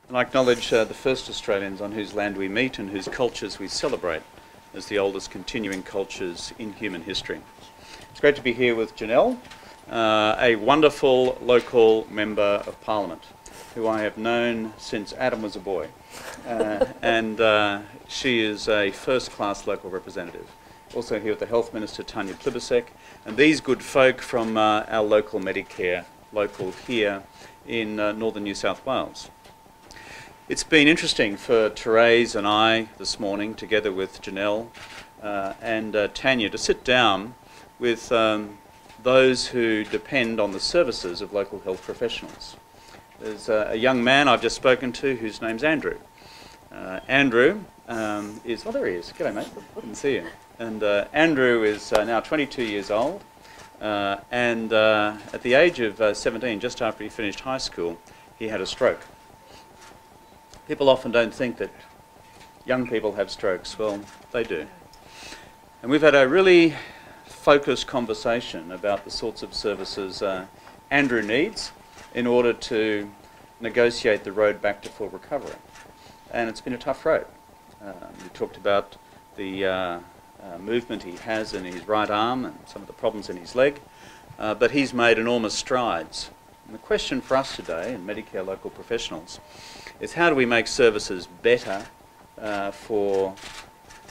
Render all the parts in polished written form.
And I acknowledge the first Australians on whose land we meet and whose cultures we celebrate as the oldest continuing cultures in human history. It's great to be here with Janelle, a wonderful local member of Parliament who I have known since Adam was a boy. And she is a first-class local representative. Also here with the Health Minister, Tanya Plibersek, and these good folk from our local Medicare local here in northern New South Wales. It's been interesting for Therese and I this morning, together with Janelle and Tanya, to sit down with those who depend on the services of local health professionals. There's a young man I've just spoken to whose name's Andrew. Andrew is, oh, there he is. G'day, mate. Didn't see you. And Andrew is now 22 years old, and at the age of 17, just after he finished high school, he had a stroke. People often don't think that young people have strokes. Well, they do. And we've had a really focused conversation about the sorts of services Andrew needs in order to negotiate the road back to full recovery. And it's been a tough road. We talked about the movement he has in his right arm and some of the problems in his leg, but he's made enormous strides. And the question for us today, in Medicare local professionals, is how do we make services better for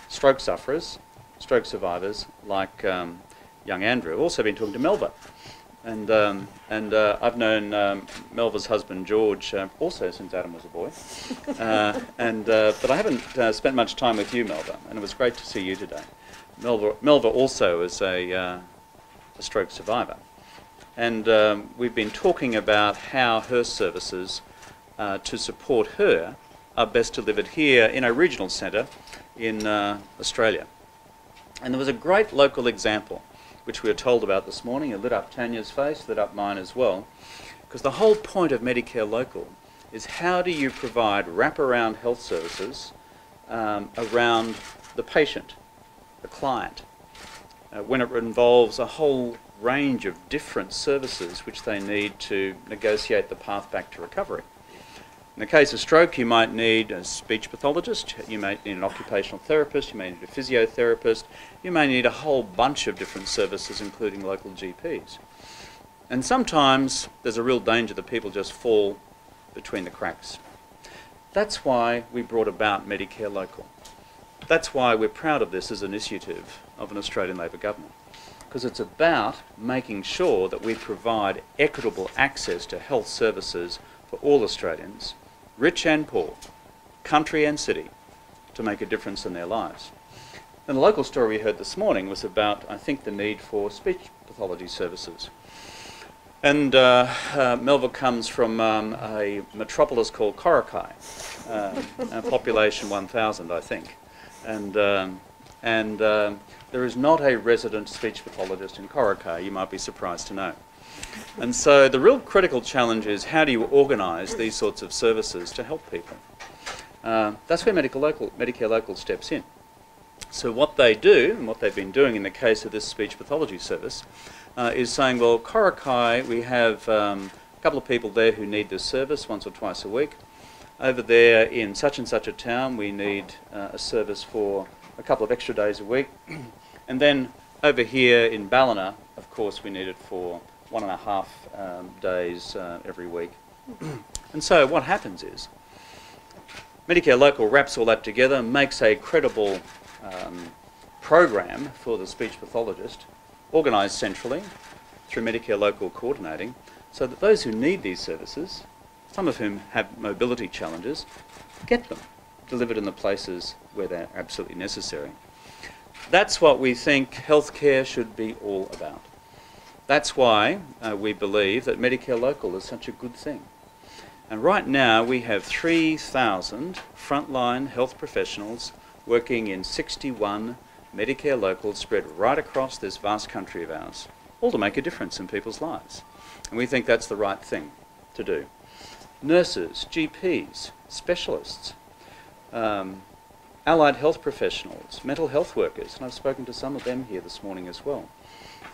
stroke sufferers, stroke survivors like young Andrew. I've also been talking to Melba, and I've known Melba's husband George also since Adam was a boy, but I haven't spent much time with you, Melba, and it was great to see you today. Melba also is a stroke survivor, and we've been talking about how her services to support her are best delivered here in a regional centre in Australia. And there was a great local example which we were told about this morning. It lit up Tanya's face, lit up mine as well, because the whole point of Medicare Local is how do you provide wraparound health services around the patient, the client, when it involves a whole range of different services which they need to negotiate the path back to recovery. In the case of stroke, you might need a speech pathologist, you may need an occupational therapist, you may need a physiotherapist, you may need a whole bunch of different services, including local GPs. And sometimes there's a real danger that people just fall between the cracks. That's why we brought about Medicare Local. That's why we're proud of this as an initiative of an Australian Labor government, because it's about making sure that we provide equitable access to health services for all Australians, rich and poor, country and city, to make a difference in their lives. And the local story we heard this morning was about, I think, the need for speech pathology services. And Melba comes from a metropolis called Corokai, a population 1,000, I think. And there is not a resident speech pathologist in Corokai, you might be surprised to know. And so the real critical challenge is how do you organise these sorts of services to help people? That's where Medicare Local steps in. So what they do, and what they've been doing in the case of this speech pathology service, is saying, well, Corokai, we have a couple of people there who need this service once or twice a week. Over there in such and such a town, we need a service for a couple of extra days a week. And then over here in Ballina, of course, we need it for 1.5 days every week. And so what happens is Medicare Local wraps all that together, makes a credible program for the speech pathologist, organised centrally through Medicare Local coordinating, so that those who need these services, some of whom have mobility challenges, get them delivered in the places where they're absolutely necessary. That's what we think healthcare should be all about. That's why we believe that Medicare Local is such a good thing. And right now we have 3,000 frontline health professionals working in 61 Medicare Locals spread right across this vast country of ours, all to make a difference in people's lives. And we think that's the right thing to do. Nurses, GPs, specialists, allied health professionals, mental health workers, and I've spoken to some of them here this morning as well.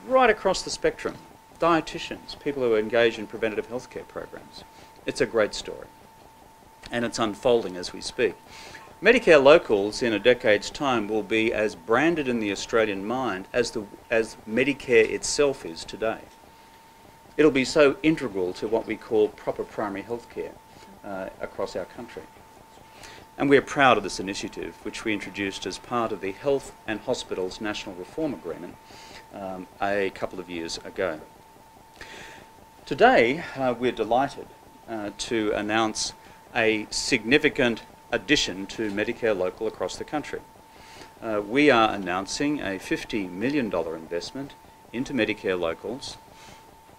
Right across the spectrum, dietitians, people who are engaged in preventative healthcare programs. It's a great story. and it's unfolding as we speak. Medicare locals in a decade's time will be as branded in the Australian mind as Medicare itself is today. It'll be so integral to what we call proper primary health care across our country. And we're proud of this initiative, which we introduced as part of the Health and Hospitals National Reform Agreement a couple of years ago. Today, we're delighted to announce a significant addition to Medicare local across the country. We are announcing a $50 million investment into Medicare locals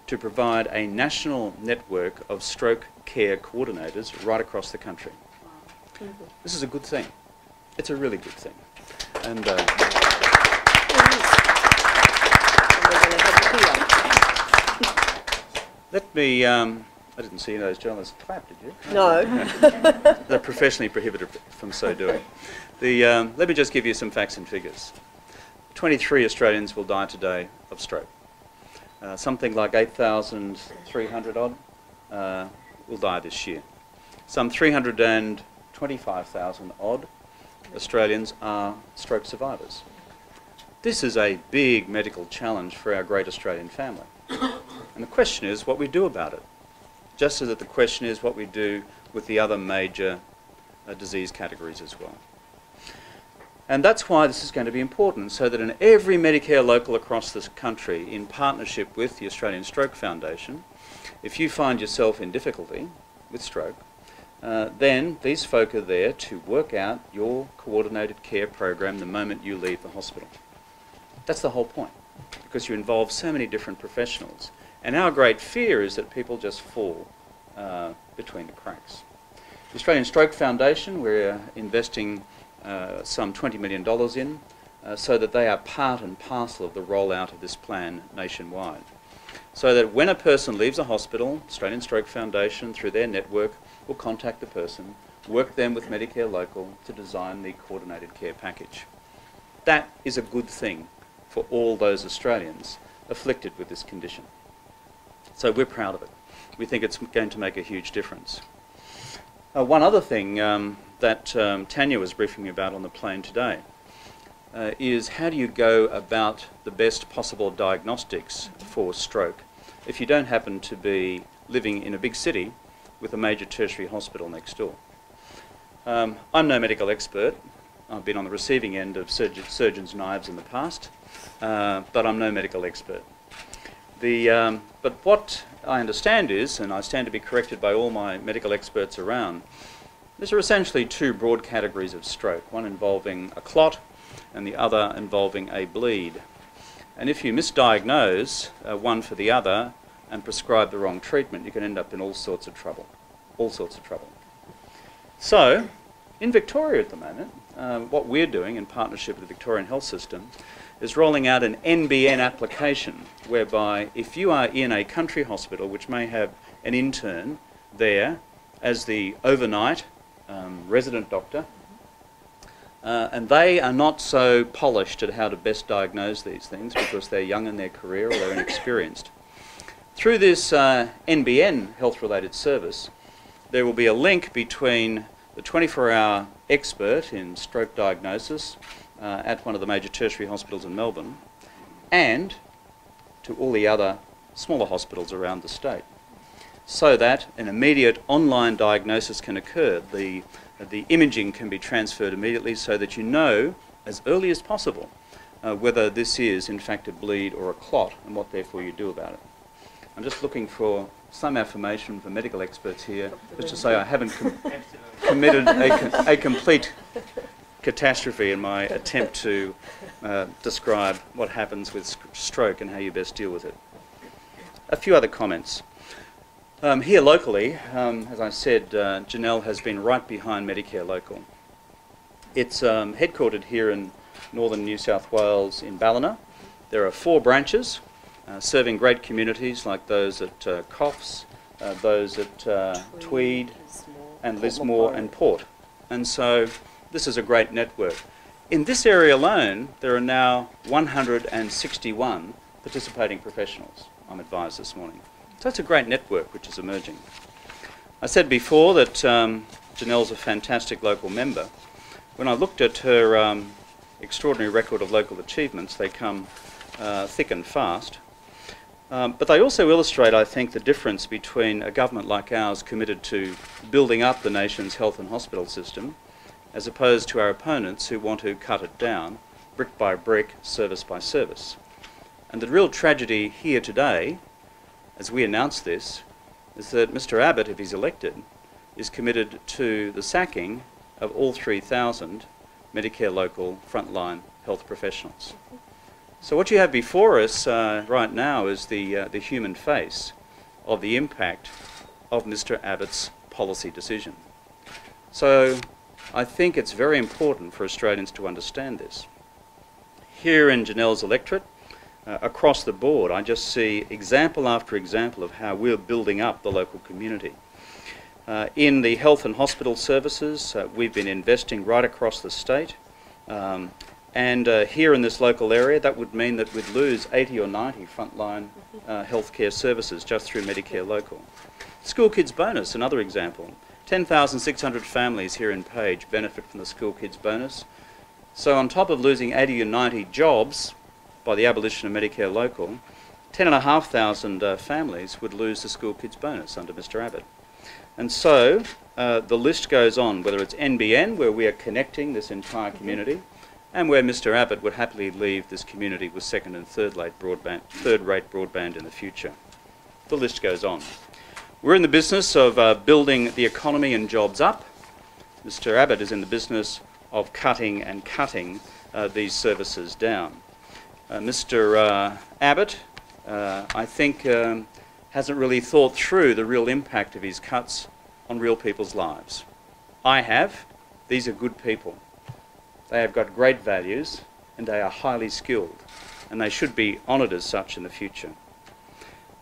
to provide a national network of stroke care coordinators right across the country. This is a good thing. It's a really good thing. And let me, I didn't see those journalists clap, did you? No. They're professionally prohibited from so doing. Let me just give you some facts and figures. 23 Australians will die today of stroke. Something like 8,300 odd will die this year. Some 325,000 odd Australians are stroke survivors. This is a big medical challenge for our great Australian family. And the question is what we do about it. Just as the question is what we do with the other major disease categories as well. And that's why this is going to be important, so that in every Medicare local across this country, in partnership with the Australian Stroke Foundation, if you find yourself in difficulty with stroke, then these folk are there to work out your coordinated care program the moment you leave the hospital. That's the whole point, because you involve so many different professionals. And our great fear is that people just fall between the cracks. The Australian Stroke Foundation, we're investing some $20 million in so that they are part and parcel of the rollout of this plan nationwide. So that when a person leaves a hospital, Australian Stroke Foundation, through their network, will contact the person, work them with Medicare Local to design the coordinated care package. That is a good thing for all those Australians afflicted with this condition. So we're proud of it. We think it's going to make a huge difference. One other thing that Tanya was briefing me about on the plane today is how do you go about the best possible diagnostics for stroke if you don't happen to be living in a big city with a major tertiary hospital next door. I'm no medical expert. I've been on the receiving end of surgeons' knives in the past, but I'm no medical expert. But what I understand is, and I stand to be corrected by all my medical experts around, there are essentially two broad categories of stroke, one involving a clot and the other involving a bleed. And if you misdiagnose one for the other and prescribe the wrong treatment, you can end up in all sorts of trouble. All sorts of trouble. So, in Victoria at the moment, what we're doing in partnership with the Victorian Health System is rolling out an NBN application whereby if you are in a country hospital which may have an intern there as the overnight resident doctor, and they are not so polished at how to best diagnose these things because they're young in their career or they're inexperienced. Through this NBN health-related service, there will be a link between the 24-hour expert in stroke diagnosis at one of the major tertiary hospitals in Melbourne and to all the other smaller hospitals around the state, so that an immediate online diagnosis can occur. The imaging can be transferred immediately so that you know as early as possible whether this is in fact a bleed or a clot and what therefore you do about it. I'm just looking for some affirmation from medical experts here, just to say I haven't committed a complete catastrophe in my attempt to describe what happens with stroke and how you best deal with it. A few other comments. Here locally, as I said, Janelle has been right behind Medicare Local. It's headquartered here in northern New South Wales in Ballina. There are 4 branches serving great communities like those at Coffs, those at Tweed and Lismore and Port. And so this is a great network. In this area alone, there are now 161 participating professionals, I'm advised this morning. So it's a great network which is emerging. I said before that Janelle's a fantastic local member. When I looked at her extraordinary record of local achievements, they come thick and fast. But they also illustrate, I think, the difference between a government like ours committed to building up the nation's health and hospital system, as opposed to our opponents who want to cut it down, brick by brick, service by service. And the real tragedy here today, as we announce this, is that Mr. Abbott, if he's elected, is committed to the sacking of all 3,000 Medicare local frontline health professionals. So what you have before us right now is the human face of the impact of Mr. Abbott's policy decision. So I think it's very important for Australians to understand this. Here in Janelle's electorate, across the board, I just see example after example of how we're building up the local community. In the health and hospital services, we've been investing right across the state. And here in this local area, that would mean that we'd lose 80 or 90 frontline healthcare services just through Medicare local. School Kids Bonus, another example. 10,600 families here in Page benefit from the School Kids Bonus. So on top of losing 80 or 90 jobs by the abolition of Medicare local, 10,500 families would lose the School Kids Bonus under Mr. Abbott. And so the list goes on, whether it's NBN, where we are connecting this entire community, and where Mr. Abbott would happily leave this community with second and third-rate broadband in the future. The list goes on. We're in the business of building the economy and jobs up. Mr. Abbott is in the business of cutting and cutting these services down. Mr. Abbott, I think, hasn't really thought through the real impact of his cuts on real people's lives. I have. These are good people. They have got great values and they are highly skilled, and they should be honoured as such in the future.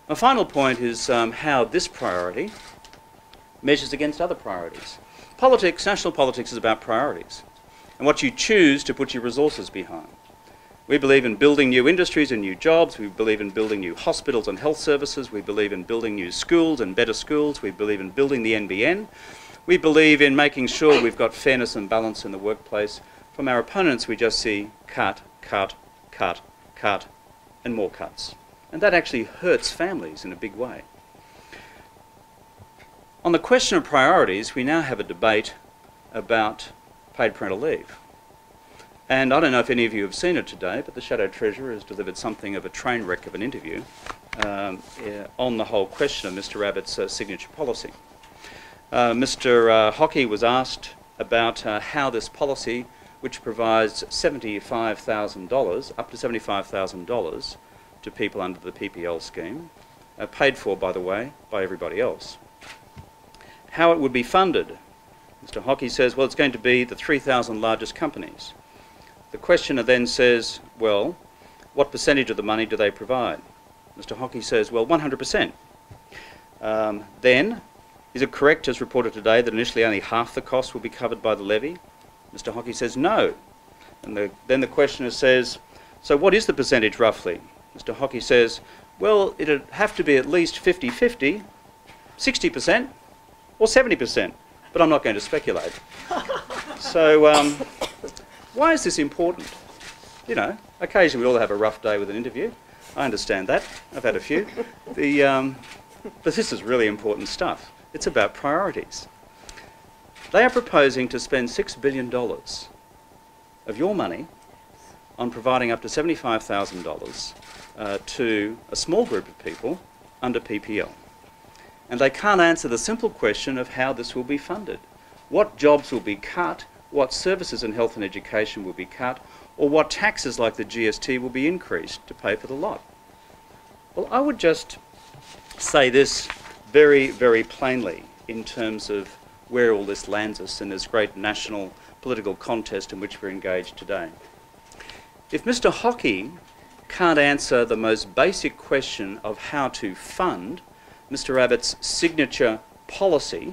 My final point is how this priority measures against other priorities. Politics, national politics, is about priorities and what you choose to put your resources behind. We believe in building new industries and new jobs. We believe in building new hospitals and health services. We believe in building new schools and better schools. We believe in building the NBN. We believe in making sure we've got fairness and balance in the workplace. From our opponents, we just see cut, cut, cut, cut, and more cuts. And that actually hurts families in a big way. On the question of priorities, we now have a debate about paid parental leave. And I don't know if any of you have seen it today, but the Shadow Treasurer has delivered something of a train wreck of an interview on the whole question of Mr. Abbott's signature policy. Mr. Hockey was asked about how this policy, which provides $75,000, up to $75,000 to people under the PPL scheme, paid for, by the way, by everybody else. How it would be funded. Mr. Hockey says, well, it's going to be the 3,000 largest companies. The questioner then says, well, what percentage of the money do they provide? Mr. Hockey says, well, 100%. Then, is it correct, as reported today, that initially only half the cost will be covered by the levy? Mr. Hockey says no. And then the questioner says, so what is the percentage roughly? Mr. Hockey says, well, it'd have to be at least 50-50, 60%, or 70%. But I'm not going to speculate. So why is this important? You know, occasionally we all have a rough day with an interview. I understand that. I've had a few. But this is really important stuff. It's about priorities. They are proposing to spend $6 billion of your money on providing up to $75,000 to a small group of people under PPL. And they can't answer the simple question of how this will be funded. What jobs will be cut, what services in health and education will be cut, or what taxes like the GST will be increased to pay for the lot. Well, I would just say this very, very plainly in terms of where all this lands us in this great national political contest in which we're engaged today. If Mr. Hockey can't answer the most basic question of how to fund Mr. Abbott's signature policy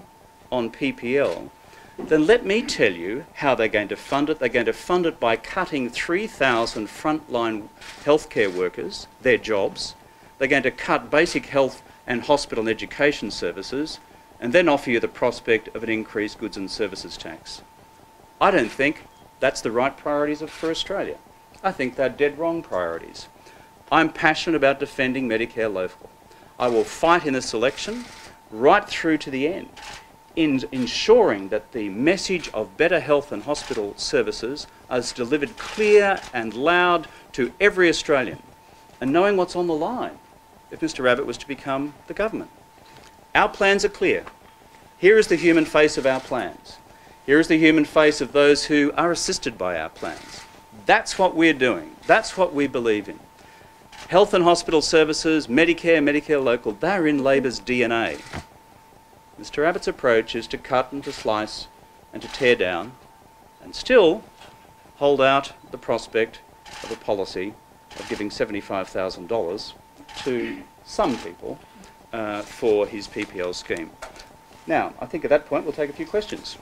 on PPL, then let me tell you how they're going to fund it. They're going to fund it by cutting 3,000 frontline healthcare workers, their jobs. They're going to cut basic health and hospital and education services, and then offer you the prospect of an increased goods and services tax. I don't think that's the right priorities for Australia. I think they're dead wrong priorities. I'm passionate about defending Medicare local. I will fight in this election right through to the end in ensuring that the message of better health and hospital services is delivered clear and loud to every Australian, and knowing what's on the line if Mr Abbott was to become the government. Our plans are clear. Here is the human face of our plans. Here is the human face of those who are assisted by our plans. That's what we're doing. That's what we believe in. Health and hospital services, Medicare, Medicare local, they're in Labor's DNA. Mr Abbott's approach is to cut and to slice and to tear down, and still hold out the prospect of a policy of giving $75,000 to some people for his PPL scheme. Now, I think at that point we'll take a few questions.